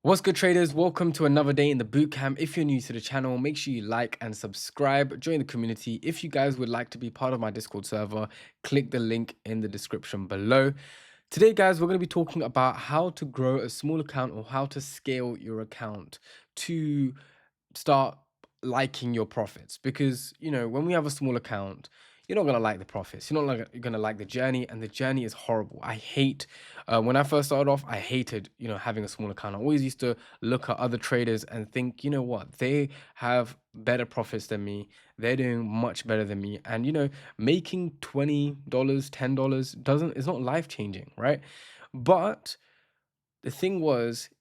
What's good, traders? Welcome to another day in the bootcamp. If you're new to the channel, make sure you like and subscribe. Join the community. If you guys would like to be part of my Discord server, click the link in the description below. Today, guys, we're going to be talking about how to grow a small account or how to scale your account to start liking your profits. Because when we have a small account, you're not going to like the profits, you're going to like the journey, and the journey is horrible. I hate When I first started off, I hated having a small account. I always used to look at other traders and think, you know what, they have better profits than me, they're doing much better than me, and making $20, $10 doesn't is not life changing, right? But the thing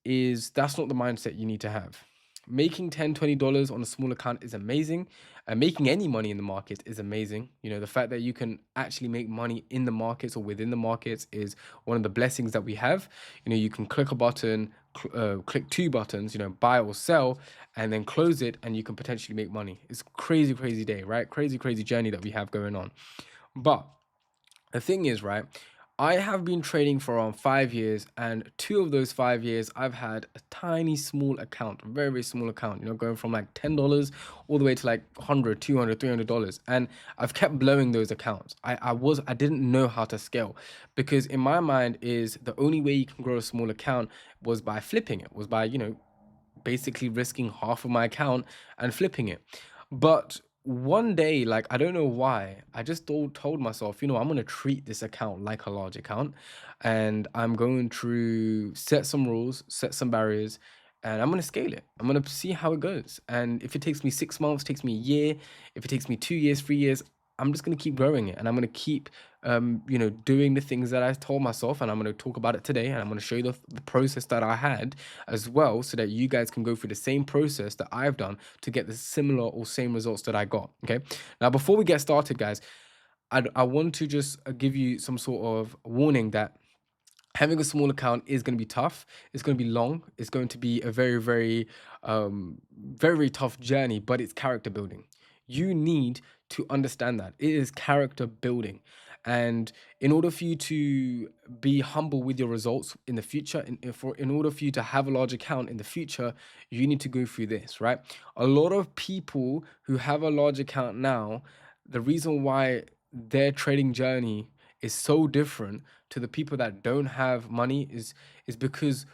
is that's not the mindset you need to have. Making $10, $20 on a small account is amazing, and making any money in the market is amazing. The fact that you can actually make money in the markets or within the markets is one of the blessings that we have. You can click a button, click two buttons, buy or sell, and then close it, and you can potentially make money. It's crazy, crazy day, right? Crazy, crazy journey that we have going on. But the thing is, right, I have been trading for around 5 years, and 2 of those 5 years, I've had a tiny small account, a very, very small account, going from like $10 all the way to like 100, 200, $300. And I've kept blowing those accounts. I didn't know how to scale, because in my mind is the only way you can grow a small account was by flipping it, was by, basically risking half of my account and flipping it. But one day, like, I don't know why, I just told myself, I'm going to treat this account like a large account, and I'm going to set some rules, set some barriers, and I'm going to scale it. I'm going to see how it goes. And if it takes me 6 months, takes me a year, if it takes me 2 years, 3 years, I'm just going to keep growing it, and I'm going to keep doing the things that I told myself, and I'm going to talk about it today, and I'm going to show you the process that I had as well, so that you guys can go through the same process that I've done to get the similar or same results that I got. Okay. Now, before we get started, guys, I want to just give you some sort of warning that having a small account is going to be tough. It's going to be long. It's going to be a very, very, very, very tough journey, but it's character building. You need to understand that it is character building. And in order for you to be humble with your results in the future, in order for you to have a large account in the future, you need to go through this, right? A lot of people who have a large account now, the reason why their trading journey is so different to the people that don't have money is because,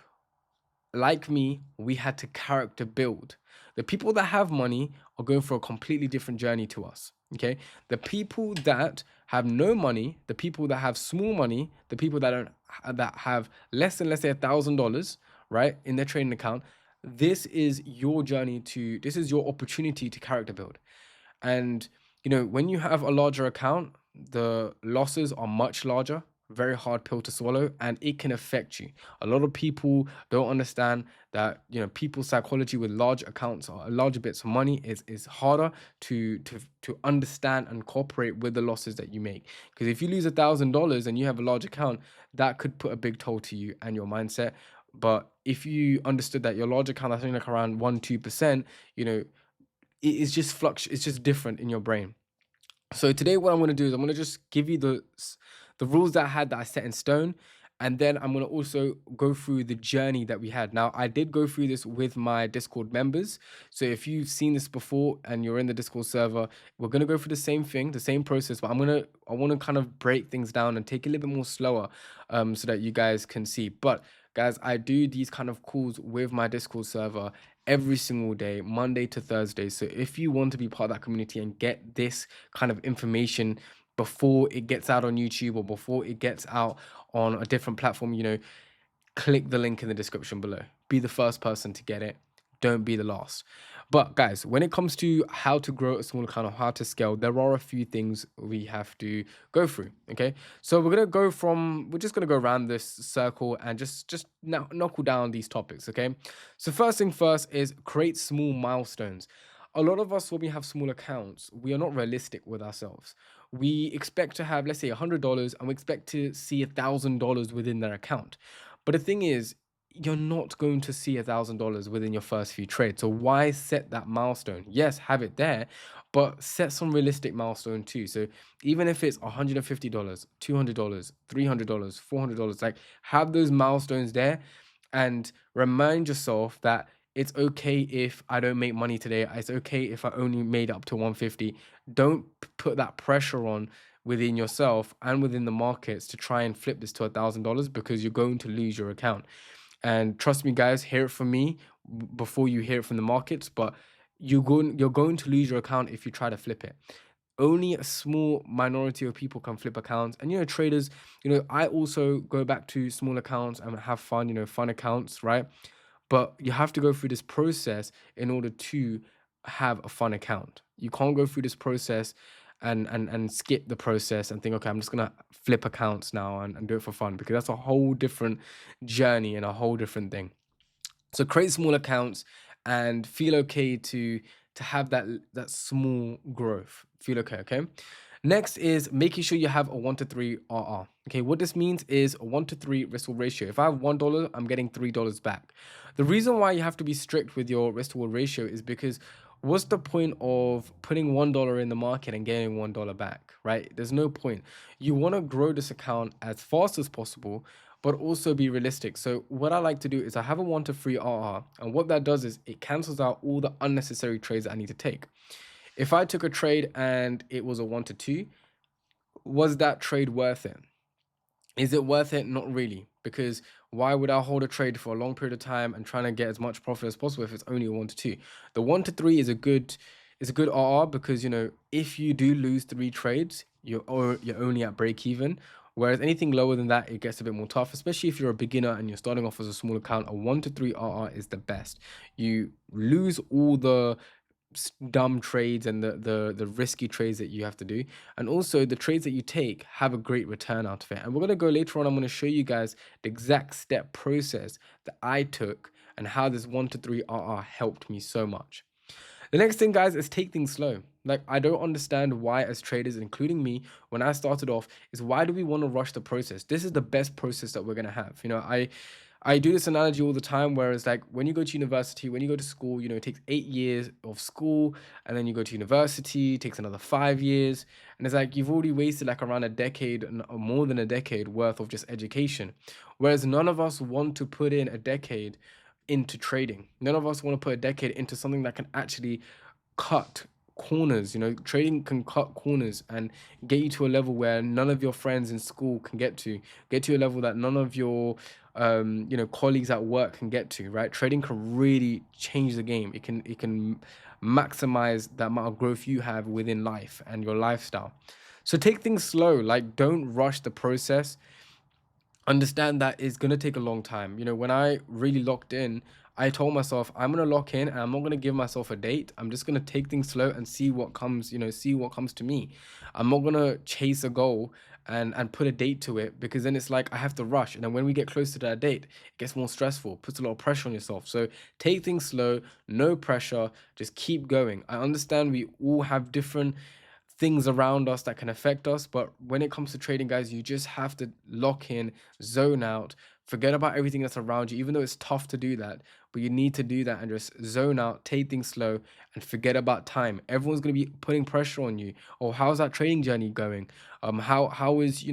like me, we had to character build. The people that have money are going for a completely different journey to us. Okay. The people that have no money, the people that have small money, the people that don't that have less than, let's say, $1,000, right, in their trading account, this is your opportunity to character build. And when you have a larger account, the losses are much larger, very hard pill to swallow, and it can affect you. A lot of people don't understand that, people's psychology with large accounts or larger bits of money is harder to understand and cooperate with the losses that you make. Because if you lose $1,000 and you have a large account, that could put a big toll to you and your mindset. But if you understood that your large account, I think like around 1-2%, it's just it's just different in your brain. So today what I'm going to do is I'm going to just give you the rules that I had that I set in stone, and then I'm going to also go through the journey that we had. Now, I did go through this with my Discord members. So if you've seen this before and you're in the Discord server, we're going to go through the same thing, the same process, but I want to kind of break things down and take it a little bit more slower, so that you guys can see. But guys, I do these kind of calls with my Discord server every single day, Monday to Thursday. So if you want to be part of that community and get this kind of information before it gets out on YouTube or before it gets out on a different platform, click the link in the description below. Be the first person to get it. Don't be the last. But guys, when it comes to how to grow a small account or how to scale, there are a few things we have to go through. Okay. So we're just gonna go around this circle and just now knuckle down these topics. Okay. So first thing first is create small milestones. A lot of us, when we have small accounts, we are not realistic with ourselves. We expect to have, let's say, $100, and we expect to see $1,000 within their account. But the thing is, you're not going to see $1,000 within your first few trades. So why set that milestone? Yes, have it there, but set some realistic milestone too. So even if it's $150, $200, $300, $400, like, have those milestones there. and remind yourself that it's okay if I don't make money today. It's okay if I only made up to 150. Don't put that pressure on within yourself and within the markets to try and flip this to $1,000, because you're going to lose your account. And trust me, guys, hear it from me before you hear it from the markets. But you're going to lose your account if you try to flip it. Only a small minority of people can flip accounts. And traders, I also go back to small accounts and have fun, fun accounts, right? But you have to go through this process in order to have a fun account. You can't go through this process and skip the process and think, okay, I'm just gonna flip accounts now and do it for fun, because that's a whole different journey and a whole different thing. So create small accounts and feel okay to have that small growth. Feel okay, okay? Next is making sure you have a 1 to 3 RR. Okay, what this means is a 1 to 3 risk reward ratio. If I have $1, I'm getting $3 back. The reason why you have to be strict with your risk reward ratio is because what's the point of putting $1 in the market and getting $1 back, right? There's no point. You want to grow this account as fast as possible, but also be realistic. So what I like to do is I have a 1 to 3 RR, and what that does is it cancels out all the unnecessary trades that I need to take. If I took a trade and it was a 1 to 2, was that trade worth it? Is it worth it? Not really, because why would I hold a trade for a long period of time and trying to get as much profit as possible if it's only a 1 to 2? The 1 to 3 is a good RR, because if you do lose 3 trades, you're only at break even. Whereas anything lower than that, it gets a bit more tough, especially if you're a beginner and you're starting off as a small account. A 1 to 3 RR is the best. You lose all the dumb trades and the risky trades that you have to do, and also the trades that you take have a great return out of it. And we're going to go later on, I'm going to show you guys the exact step process that I took and how this 1 to 3 RR helped me so much. The next thing, guys, is take things slow. Like, I don't understand why, as traders, including me, when I started off, is why do we want to rush the process? This is the best process that we're gonna have. I do this analogy all the time, whereas like when you go to university, when you go to school, it takes 8 years of school, and then you go to university, it takes another 5 years, and it's like you've already wasted like around a decade or more than a decade worth of just education. Whereas none of us want to put in a decade into trading. None of us want to put a decade into something that can actually cut corners. Trading can cut corners and get you to a level where none of your friends in school can get to a level that none of your colleagues at work can get to, right? Trading can really change the game. It can maximize the amount of growth you have within life and your lifestyle. So take things slow. Like, don't rush the process. Understand that it's going to take a long time. When I really locked in, I told myself I'm going to lock in and I'm not going to give myself a date. I'm just going to take things slow and see what comes, see what comes to me. I'm not going to chase a goal and put a date to it, because then it's like I have to rush. And then when we get close to that date, it gets more stressful, puts a lot of pressure on yourself. So take things slow, no pressure, just keep going. I understand we all have different things around us that can affect us. But when it comes to trading, guys, you just have to lock in, zone out, forget about everything that's around you, even though it's tough to do that. But you need to do that and just zone out, take things slow, and forget about time. Everyone's going to be putting pressure on you. Oh, how's that trading journey going? How is,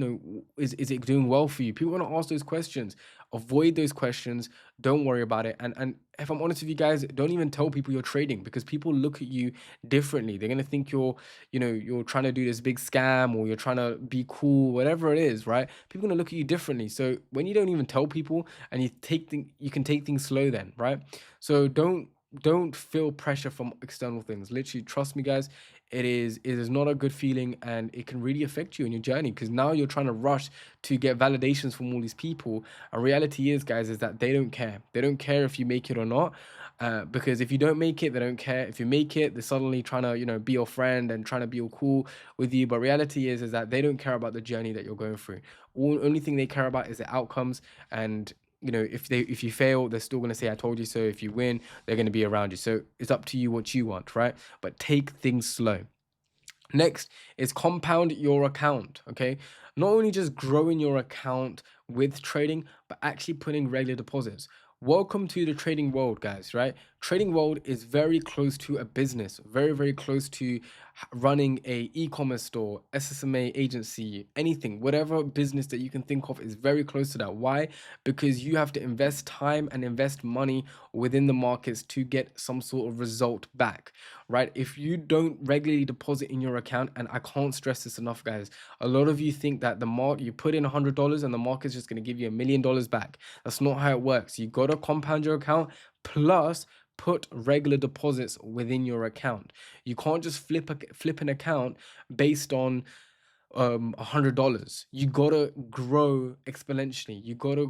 is it doing well for you? People are going to ask those questions. Avoid those questions. Don't worry about it. And if I'm honest with you guys, don't even tell people you're trading, because people look at you differently. They're going to think you're trying to do this big scam, or you're trying to be cool, whatever it is, right? People are going to look at you differently. So when you don't even tell people and you can take things slow then, right? So don't feel pressure from external things. Literally, trust me, guys, it is not a good feeling, and it can really affect you in your journey, because now you're trying to rush to get validations from all these people. And reality is, guys, is that they don't care. They don't care if you make it or not. Because if you don't make it, they don't care. If you make it, they're suddenly trying to, be your friend and trying to be all cool with you. But reality is that they don't care about the journey that you're going through. Only thing they care about is the outcomes. And if you fail, they're still going to say I told you so. If you win, they're going to be around you. So it's up to you what you want, right? But take things slow. Next is compound your account. Okay, not only just growing your account with trading, but actually putting regular deposits. Welcome to the trading world, guys, right? Trading world is very close to a business, very, very close to running a e-commerce store, SSMA agency, anything, whatever business that you can think of is very close to that. Why? Because you have to invest time and invest money within the markets to get some sort of result back, right? If you don't regularly deposit in your account, and I can't stress this enough, guys, a lot of you think that the mark you put in $100 and the market's just going to give you $1 million back. That's not how it works. You got to compound your account plus put regular deposits within your account. You can't just flip an account based on $100. You gotta grow exponentially. You gotta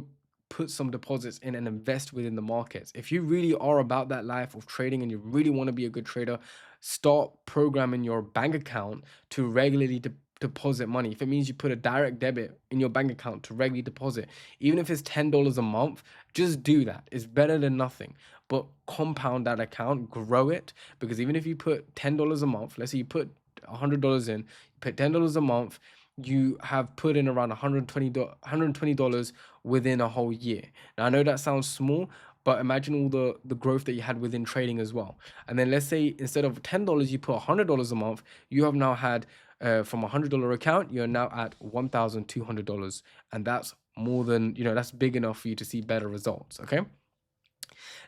put some deposits in and invest within the markets. If you really are about that life of trading and you really want to be a good trader, start programming your bank account to regularly deposit money. If it means you put a direct debit in your bank account to regularly deposit, even if it's $10 a month, just do that. It's better than nothing. But compound that account, grow it, because even if you put $10 a month, let's say you put $100 in, put $10 a month, you have put in around $120 within a whole year. Now I know that sounds small, but imagine all the growth that you had within trading as well. And then let's say instead of $10 you put $100 a month, you have now had from $100 account, you're now at $1,200, and that's more than, that's big enough for you to see better results. Okay.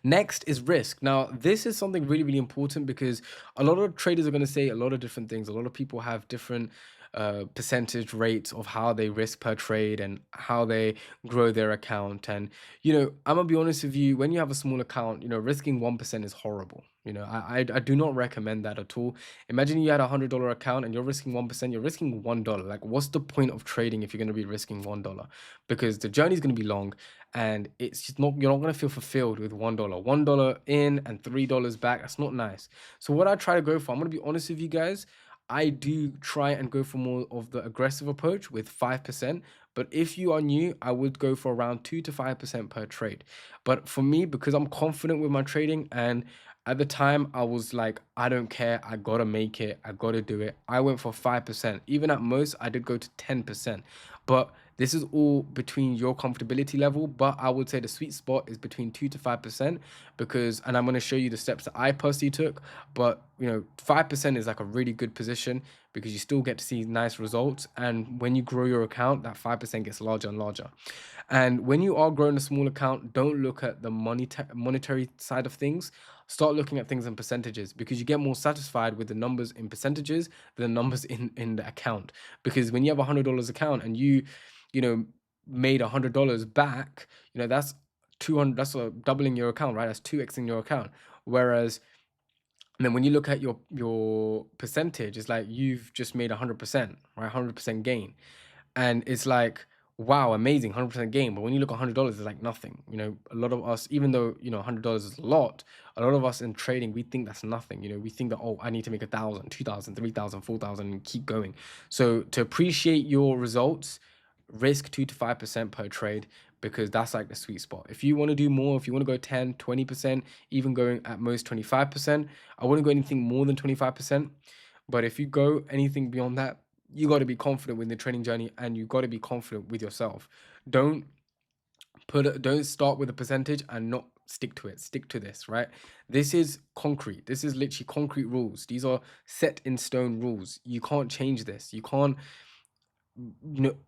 Next is risk. Now, this is something really, really important because a lot of traders are going to say a lot of different things. A lot of people have different percentage rates of how they risk per trade and how they grow their account. And, I'm going to be honest with you, when you have a small account, risking 1% is horrible. I do not recommend that at all. Imagine you had $100 account and you're risking 1%, you're risking $1. Like, what's the point of trading if you're going to be risking $1? Because the journey is going to be long and it's just not, you're not going to feel fulfilled with $1. $1 in and $3 back. That's not nice. So what I try to go for, I'm going to be honest with you guys, I do try and go for more of the aggressive approach with 5%. But if you are new, I would go for around 2 to 5% per trade. But for me, because I'm confident with my trading, and at the time I was like, I don't care, I gotta make it, I gotta do it, I went for 5%. Even at most, I did go to 10%. But this is all between your comfortability level. But I would say the sweet spot is between 2 to 5%, because, and I'm going to show you the steps that I personally took. But 5% is like a really good position because you still get to see nice results. And when you grow your account, that 5% gets larger and larger. And when you are growing a small account, don't look at the monetary side of things. Start looking at things in percentages, because you get more satisfied with the numbers in percentages than the numbers in the account. Because when you have $100 account and you know made $100 back, that's 200, that's doubling your account, right? That's 2xing your account. Whereas, and then when you look at your percentage, it's like you've just made 100%, right? 100% gain. And it's like, wow, amazing, 100% gain. But when you look at $100, it's like nothing. A lot of us, even though $100 is a lot, a lot of us in trading, we think that's nothing. We think that, oh, I need to make 1,000, 2,000, 3,000, 4,000, and keep going. So to appreciate your results, risk 2 to 5% per trade, because that's like the sweet spot. If you want to do more, if you want to go 10, 20%, even going at most 25%, I wouldn't go anything more than 25%. But if you go anything beyond that, you got to be confident with the training journey, and you got to be confident with yourself. Don't don't start with a percentage and not stick to it. Stick to this, right? This is concrete. This is literally concrete rules. These are set in stone rules. You can't change this. You can't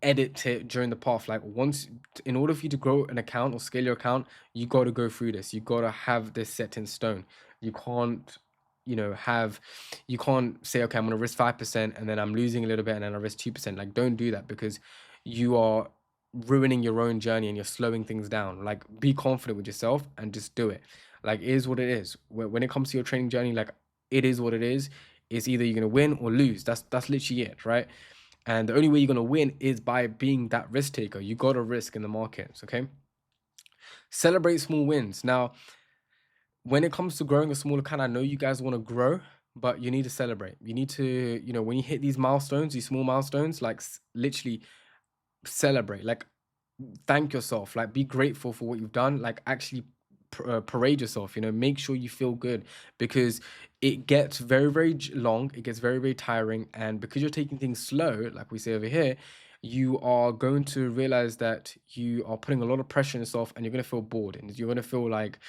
edit it during the path. Like, once, in order for you to grow an account or scale your account, you got to go through this. You got to have this set in stone. You can't you can't say, okay, I'm going to risk 5% and then I'm losing a little bit and then I risk 2%. Like, don't do that, because you are ruining your own journey and you're slowing things down. Like, be confident with yourself and just do it. Like, it is what it is. When it comes to your training journey, like, it is what it is. It's either you're going to win or lose. That's literally it, right? And the only way you're going to win is by being that risk taker. You got to risk in the markets, okay? Celebrate small wins. Now, when it comes to growing a small account, I know you guys want to grow, but you need to celebrate. You need to, when you hit these milestones, these small milestones, like, literally celebrate. Like, thank yourself. Like, be grateful for what you've done. Like, actually parade yourself. Make sure you feel good, because it gets very, very long. It gets very, very tiring, and because you're taking things slow, like we say over here, you are going to realize that you are putting a lot of pressure on yourself, and you're going to feel bored, and you're going to feel like,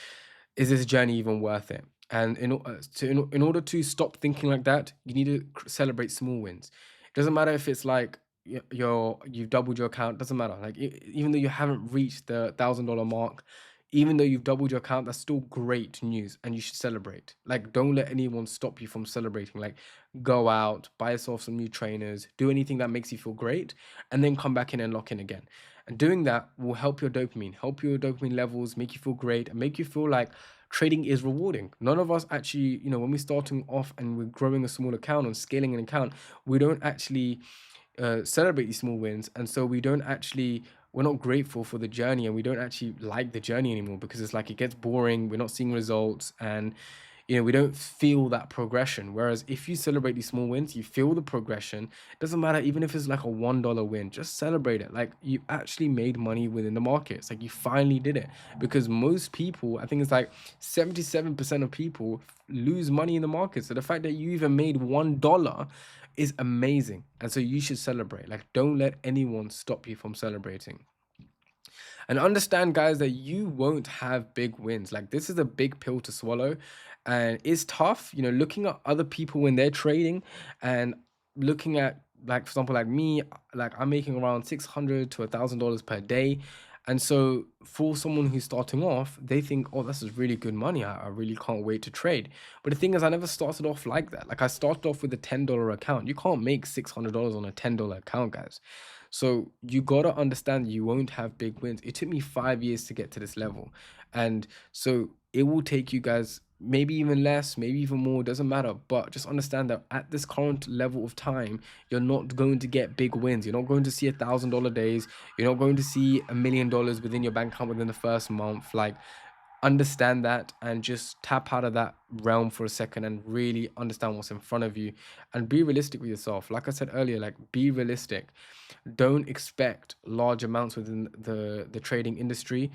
is this journey even worth it? And in order to stop thinking like that, you need to celebrate small wins. It doesn't matter if it's like you've doubled your account. Doesn't matter. Like even though you haven't reached the $1,000 mark, even though you've doubled your account, that's still great news, and you should celebrate. Like don't let anyone stop you from celebrating. Like go out, buy yourself some new trainers, do anything that makes you feel great, and then come back in and lock in again. And doing that will help your dopamine levels, make you feel great, and make you feel like trading is rewarding. None of us actually, when we're starting off and we're growing a small account and scaling an account, we don't actually celebrate these small wins. And so we're not grateful for the journey, and we don't actually like the journey anymore because it's like it gets boring. We're not seeing results, and we don't feel that progression. Whereas if you celebrate these small wins, you feel the progression. It doesn't matter, even if it's like a $1 win, just celebrate it. Like you actually made money within the market. It's like you finally did it. Because most people, I think it's like 77% of people lose money in the market. So the fact that you even made $1 is amazing. And so you should celebrate. Like don't let anyone stop you from celebrating. And understand, guys, that you won't have big wins. Like this is a big pill to swallow, and it's tough, looking at other people when they're trading, and looking at, like, for example, like me, like I'm making around $600 to $1,000 per day. And so for someone who's starting off, they think, oh, this is really good money. I really can't wait to trade. But the thing is, I never started off like that. Like I started off with a $10 account. You can't make $600 on a $10 account, guys. So you gotta understand you won't have big wins. It took me 5 years to get to this level. And so it will take you guys maybe even less, maybe even more, doesn't matter. But just understand that at this current level of time, you're not going to get big wins. You're not going to see $1,000 days. You're not going to see $1 million within your bank account within the first month. Like, understand that and just tap out of that realm for a second and really understand what's in front of you and be realistic with yourself. Like I said earlier, like be realistic. Don't expect large amounts within the trading industry,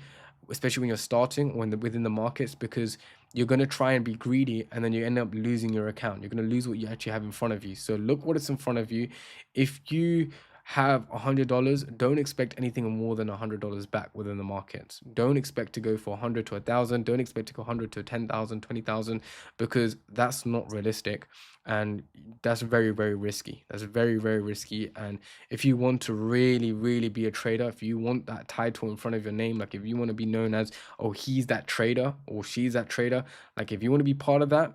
especially when you're starting or within the markets, because you're going to try and be greedy, and then you end up losing your account. You're going to lose what you actually have in front of you. So look what is in front of you. If you have $100, don't expect anything more than $100 back within the markets. Don't expect to go for 100 to 1,000. Don't expect to go 100 to 10,000, 20,000, because that's not realistic, and that's very, very risky. That's very, very risky. And if you want to really, really be a trader, if you want that title in front of your name, like if you want to be known as, oh, he's that trader or she's that trader, like if you want to be part of that,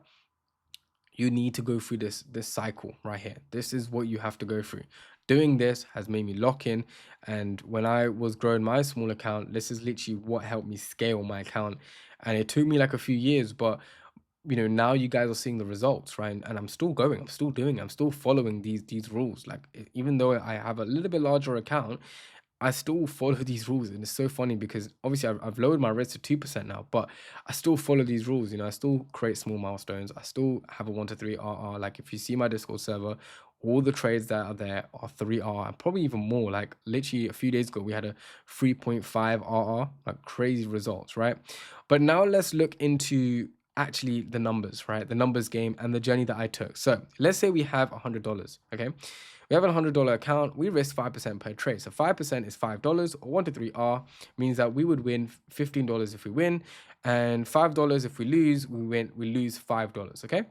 you need to go through this cycle right here. This is what you have to go through. Doing this has made me lock in. And when I was growing my small account, this is literally what helped me scale my account. And it took me like a few years, but now you guys are seeing the results, right? And I'm still going, I'm still doing, I'm still following these rules. Like even though I have a little bit larger account, I still follow these rules. And it's so funny because obviously I've lowered my risk to 2% now, but I still follow these rules. I still create small milestones. I still have a 1 to 3 RR. Like if you see my Discord server, all the trades that are there are 3R and probably even more. Like literally a few days ago, we had a 3.5 RR, like crazy results, right? But now let's look into actually the numbers, right? The numbers game and the journey that I took. So let's say we have $100, okay? We have a $100 account. We risk 5% per trade. So 5% is $5, or 1 to 3R means that we would win $15 if we win, and $5 if we lose. We lose $5. Okay.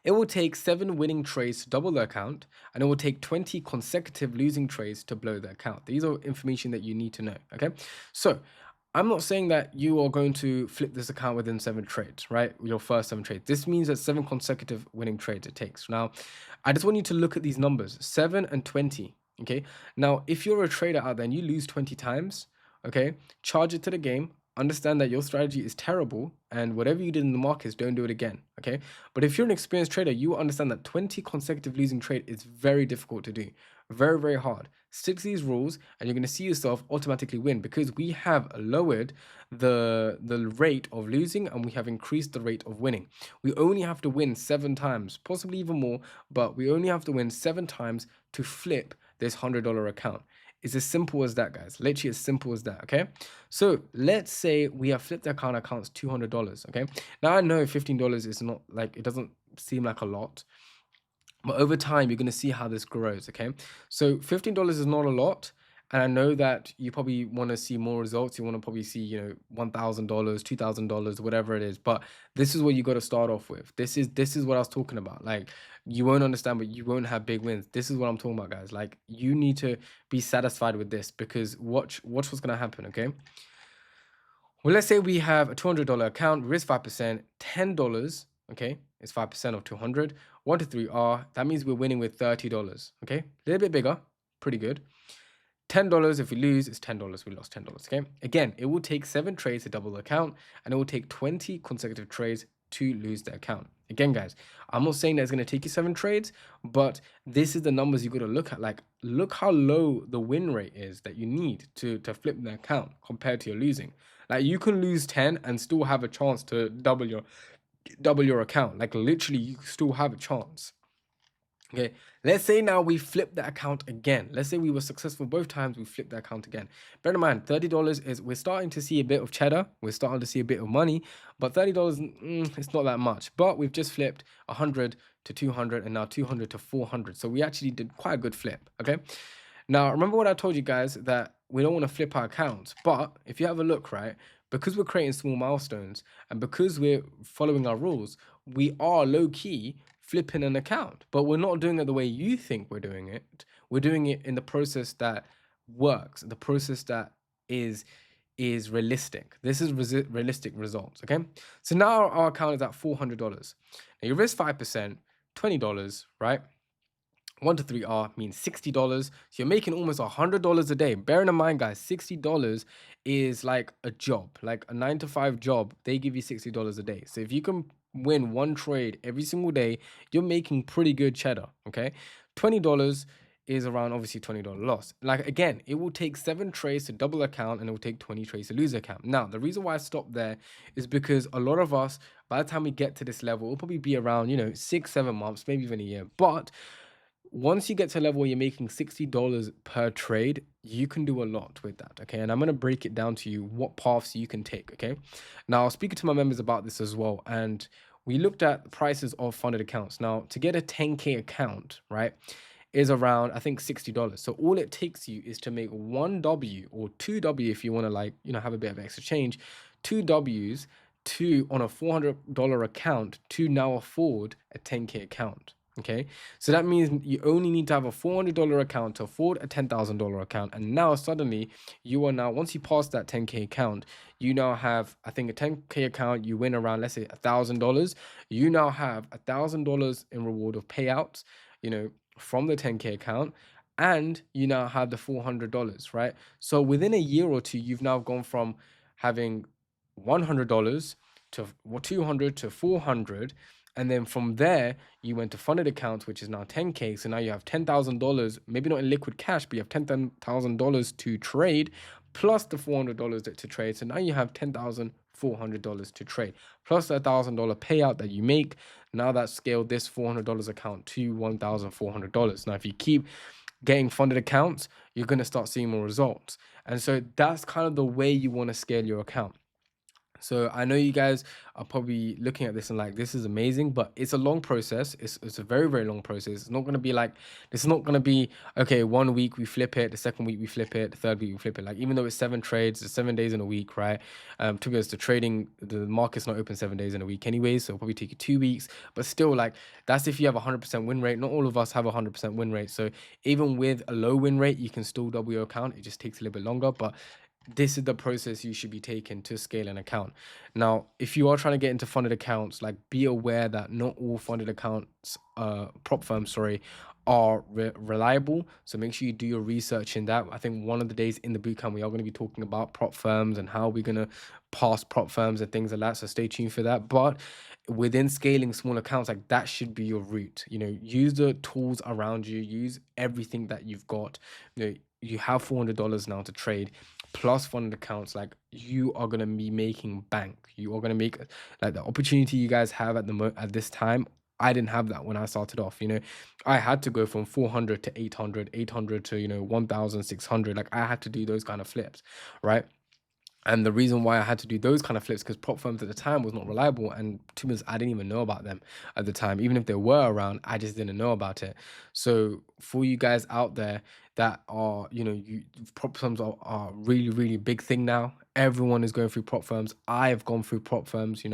It will take 7 winning trades to double the account, and it will take 20 consecutive losing trades to blow the account. These are information that you need to know. Okay. So I'm not saying that you are going to flip this account within 7 trades, right? Your first 7 trades. This means that 7 consecutive winning trades it takes. Now, I just want you to look at these numbers, 7 and 20. Okay. Now, if you're a trader out there and you lose 20 times, okay, charge it to the game. Understand that your strategy is terrible, and whatever you did in the markets, don't do it again. Okay. But if you're an experienced trader, you understand that 20 consecutive losing trade is very difficult to do. Very, very hard. Stick to these rules, and you're going to see yourself automatically win, because we have lowered the rate of losing and we have increased the rate of winning. We only have to win 7 times, possibly even more, but we only have to win 7 times to flip this $100 account. It's as simple as that, guys. Literally as simple as that, okay? So let's say we have flipped the accounts $200, okay? Now I know $15 is not, like, it doesn't seem like a lot, but over time, you're going to see how this grows, okay? So $15 is not a lot. And I know that you probably want to see more results. You want to probably see, $1,000, $2,000, whatever it is. But this is what you got to start off with. This is what I was talking about. Like, you won't understand, but you won't have big wins. This is what I'm talking about, guys. Like, you need to be satisfied with this, because watch what's gonna happen. Okay. Well, let's say we have a $200 account, risk 5%, $10. Okay, it's 5% of 200. 1 to 3 R. That means we're winning with $30. Okay, a little bit bigger, pretty good. $10, if we lose, it's $10. We lost $10. Okay. Again, it will take 7 trades to double the account, and it will take 20 consecutive trades to lose the account. Again, guys, I'm not saying that it's going to take you 7 trades, but this is the numbers you got to look at. Like, look how low the win rate is that you need to flip the account compared to your losing. Like, you can lose 10 and still have a chance to double your account. Like, literally, you still have a chance. Okay, let's say now we flip the account again. Let's say we were successful both times, we flip the account again. Bear in mind, $30 is, we're starting to see a bit of cheddar, we're starting to see a bit of money, but $30, it's not that much. But we've just flipped 100 to 200 and now 200 to 400. So we actually did quite a good flip. Okay, now remember what I told you guys, that we don't want to flip our accounts. But if you have a look, right, because we're creating small milestones and because we're following our rules, we are low key flipping an account, but we're not doing it the way you think we're doing it. We're doing it in the process that works, the process that is realistic. This is realistic results. Okay, so now our account is at $400. Now you risk 5%, $20, right? 1 to 3 R means $60. So you're making almost $100 a day. Bearing in mind, guys, $60 is like a job, like a 9 to 5 job. They give you $60 a day. So if you can win 1 trade every single day, you're making pretty good cheddar. Okay, $20 is around obviously $20 loss. Like, again, it will take 7 trades to double account, and it will take 20 trades to lose account. Now, the reason why I stopped there is because a lot of us, by the time we get to this level, it'll probably be around 6, 7 months, maybe even a year. But once you get to a level where you're making $60 per trade, you can do a lot with that. Okay, and I'm going to break it down to you what paths you can take. Okay, now I was speaking to my members about this as well, and we looked at the prices of funded accounts. Now, to get a 10K account, right, is around, I think, $60. So all it takes you is to make 1 W or 2 W, if you want to, like, have a bit of extra change, 2 Ws to on a $400 account to now afford a 10K account. Okay, so that means you only need to have a $400 account to afford a $10,000 account. And now suddenly you are now, once you pass that 10K account, you now have, I think, a 10K account, you win around, let's say, $1,000. You now have $1,000 in reward of payouts, from the 10K account, and you now have the $400, right? So within a year or two, you've now gone from having $100 to 200 to 400. And then from there, you went to funded accounts, which is now 10K. So now you have $10,000, maybe not in liquid cash, but you have $10,000 to trade, plus the $400 to trade. So now you have $10,400 to trade, plus a $1,000 payout that you make. Now that scaled this $400 account to $1,400. Now, if you keep getting funded accounts, you're going to start seeing more results. And so that's kind of the way you want to scale your account. So I know you guys are probably looking at this and like, this is amazing, but it's a long process. It's a very, very long process. It's not going to be like, this is not going to be, okay, 1 week we flip it, the second week we flip it, the third week we flip it. Like, even though it's 7 trades, it's 7 days in a week, right? To be honest, the market's not open 7 days in a week anyway, so it'll probably take you 2 weeks. But still, like, that's if you have a 100% win rate. Not all of us have a 100% win rate. So even with a low win rate, you can still double your account. It just takes a little bit longer, but this is the process you should be taking to scale an account. Now, if you are trying to get into funded accounts, like, be aware that not all funded accounts, prop firms, sorry, are reliable. So make sure you do your research in that. I think one of the days in the bootcamp, we are going to be talking about prop firms and how we're going to pass prop firms and things like that. So stay tuned for that. But within scaling small accounts, like, that should be your route. Use the tools around you, use everything that you've got. You have $400 now to trade, plus funded accounts. Like, you are going to be making bank. You are going to make, like, the opportunity you guys have at this time. I didn't have that when I started off. I had to go from 400 to 800 to 1,600. Like, I had to do those kind of flips, right? And the reason why I had to do those kind of flips, because prop firms at the time was not reliable, and to be honest, I didn't even know about them at the time. Even if they were around, I just didn't know about it. So for you guys out there that are, you prop firms are really, really big thing now. Everyone is going through prop firms. I've gone through prop firms,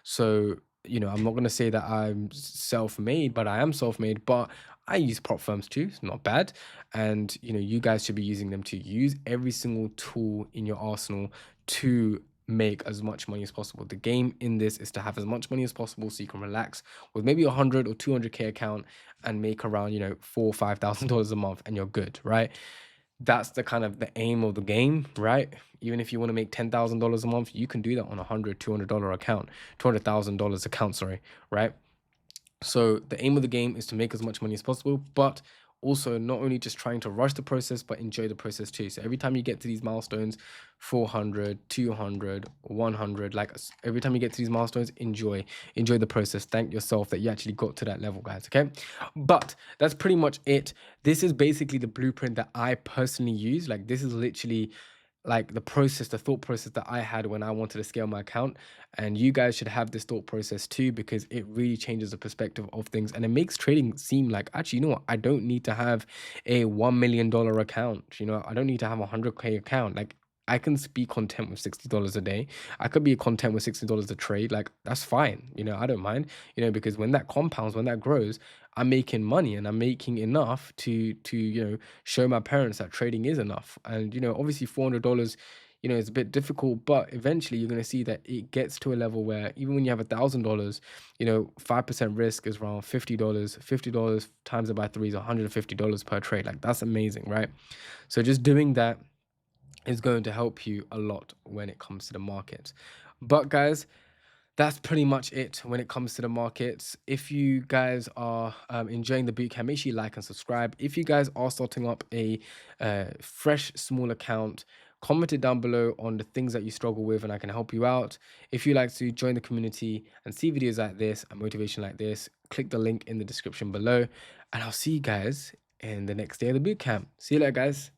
So, I'm not gonna say that I'm self-made, but I am self-made, but I use prop firms too. It's not bad. And you guys should be using them to use every single tool in your arsenal to make as much money as possible. The game in this is to have as much money as possible so you can relax with maybe 100 or 200K account and make around, four or $5,000 a month, and you're good, right? That's the kind of the aim of the game, right? Even if you want to make $10,000 a month, you can do that on a $100, $200 account, $200,000 account, sorry, right? So the aim of the game is to make as much money as possible, but also not only just trying to rush the process, but enjoy the process too. So every time you get to these milestones, 400, 200, 100, like every time you get to these milestones, enjoy the process. Thank yourself that you actually got to that level, guys. Okay. But that's pretty much it. This is basically the blueprint that I personally use. Like, this is literally like the process, the thought process that I had when I wanted to scale my account. And you guys should have this thought process too, because it really changes the perspective of things, and it makes trading seem like, actually, you know what, I don't need to have a $1 million account. I don't need to have a 100K account. Like, I can be content with $60 a day. I could be content with $60 a trade. Like, that's fine. I don't mind, because when that compounds, when that grows, I'm making money, and I'm making enough to show my parents that trading is enough. And obviously $400, it's a bit difficult, but eventually you're going to see that it gets to a level where even when you have $1,000, 5% risk is around $50. $50 times it by three is $150 per trade. Like, that's amazing, right? So just doing that is going to help you a lot when it comes to the market. But guys, that's pretty much it when it comes to the markets. If you guys are enjoying the bootcamp, make sure you like and subscribe. If you guys are starting up a fresh small account, comment it down below on the things that you struggle with, and I can help you out. If you like to join the community and see videos like this and motivation like this, click the link in the description below, and I'll see you guys in the next day of the bootcamp. See you later, guys.